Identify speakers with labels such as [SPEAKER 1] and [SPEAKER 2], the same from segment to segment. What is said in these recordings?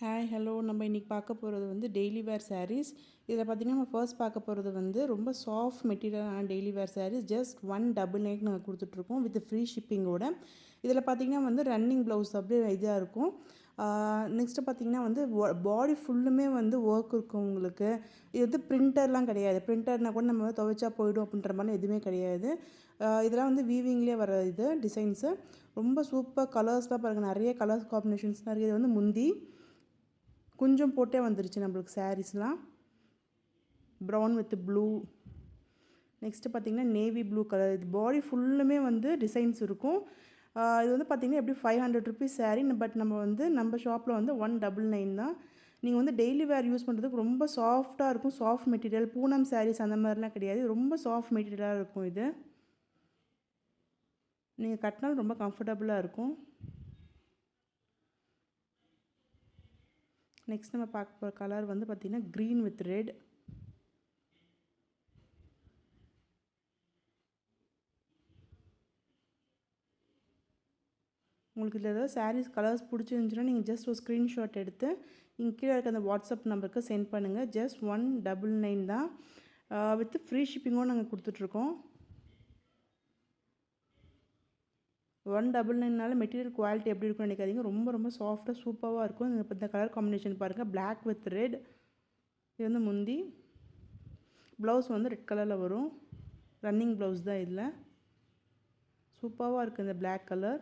[SPEAKER 1] Hi hello நம்ம இன்றைக்கி பார்க்க போகிறது வந்து டெய்லி வேர் சாரீஸ். இதில் பார்த்திங்கன்னா நம்ம ஃபர்ஸ்ட் பார்க்க போகிறது வந்து ரொம்ப சாஃப்ட் மெட்டீரியலான டெய்லி வேர் சாரீஸ். ஜஸ்ட் 199 நாங்கள் கொடுத்துட்ருக்கோம் வித் ஃப்ரீ ஷிப்பிங்கோட. இதில் பார்த்திங்கன்னா வந்து ரன்னிங் ப்ளவுஸ் அப்படியே இதாக இருக்கும். நெக்ஸ்ட்டு பார்த்திங்கன்னா வந்து பாடி ஃபுல்லுமே வந்து ஒர்க் இருக்கும் உங்களுக்கு. இது வந்து பிரிண்டர்லாம் கிடையாது. பிரிண்டர்னால் கூட நம்ம துவைச்சா போய்டும் அப்படின்ற மாதிரிலாம் எதுவுமே கிடையாது. இதெல்லாம் வந்து வீவிங்லேயே வர இது டிசைன்ஸு. ரொம்ப சூப்பர் கலர்ஸ்லாம் பாருங்கள், நிறைய கலர்ஸ் காம்பினேஷன்ஸ்லாம் இருக்குது. இது வந்து முந்தி கொஞ்சம் போட்டே வந்துருச்சு நம்மளுக்கு சாரீஸ்லாம். ப்ரௌன் வித் ப்ளூ, நெக்ஸ்ட்டு பார்த்திங்கன்னா நேவி ப்ளூ கலர். இது பாடி ஃபுல்லுமே வந்து டிசைன்ஸ் இருக்கும். இது வந்து பார்த்திங்கன்னா எப்படி 500 ருபீஸ் சாரீ. பட் நம்ம ஷாப்பில் வந்து 199 தான். நீங்கள் வந்து டெய்லி வேர் யூஸ் பண்ணுறதுக்கு ரொம்ப சாஃப்டாக இருக்கும். சாஃப்ட் மெட்டீரியல், பூனம் சாரீஸ் அந்த மாதிரிலாம் கிடையாது. ரொம்ப சாஃப்ட் மெட்டீரியலாக இருக்கும். இது நீங்கள் கட்டினாலும் ரொம்ப கம்ஃபர்டபுளாக இருக்கும். நெக்ஸ்ட் நம்ம பார்க்க போகிற கலர் வந்து பார்த்திங்கன்னா க்ரீன் வித் ரெட். உங்களுக்கு இதில் ஏதாவது சாரீஸ் கலர்ஸ் பிடிச்சிருந்துச்சுன்னா நீங்கள் ஜஸ்ட் ஒரு ஸ்க்ரீன்ஷாட் எடுத்து இங்கே கீழே இருக்க அந்த வாட்ஸ்அப் நம்பருக்கு சென்ட் பண்ணுங்கள். ஜஸ்ட் 199 தான். வித் ஃப்ரீ ஷிப்பிங்கும் நாங்கள் கொடுத்துட்ருக்கோம். 199னால மெட்டீரியல் குவாலிட்டி எப்படி இருக்குன்னு நினைக்காதீங்க. ரொம்ப ரொம்ப சாஃப்டாக சூப்பராக இருக்கும். இப்போ இந்த கலர் காம்பினேஷன் பாருங்கள், பிளாக் வித் ரெட். இது வந்து முந்தி. ப்ளவுஸ் வந்து ரெட் கலரில் வரும். ரன்னிங் ப்ளவுஸ் தான் இதில். சூப்பராக இருக்குது இந்த பிளாக் கலர்.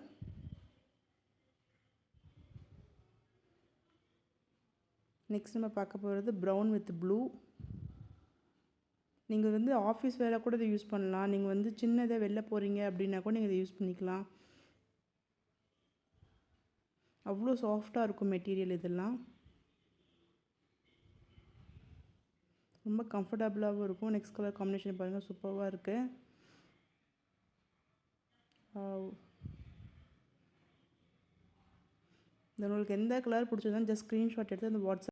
[SPEAKER 1] நெக்ஸ்ட் நம்ம பார்க்க போகிறது ப்ரௌன் வித் ப்ளூ. நீங்கள் வந்து ஆஃபீஸ் வேலை கூட இதை யூஸ் பண்ணலாம். நீங்கள் வந்து சின்னதாக வெளில போகிறீங்க அப்படின்னா கூட நீங்கள் இதை யூஸ் பண்ணிக்கலாம். அவ்வளோ சாஃப்டாக இருக்கும் மெட்டீரியல். இதெல்லாம் ரொம்ப கம்ஃபர்டபுளாகவும் இருக்கும். நெக்ஸ்ட் கலர் காம்பினேஷன் பாருங்கள், சூப்பராக இருக்குது. உங்களுக்கு எந்த கலர் பிடிச்சதுன்னா ஜஸ்ட் ஸ்க்ரீன்ஷாட் எடுத்து அந்த வாட்ஸ்அப்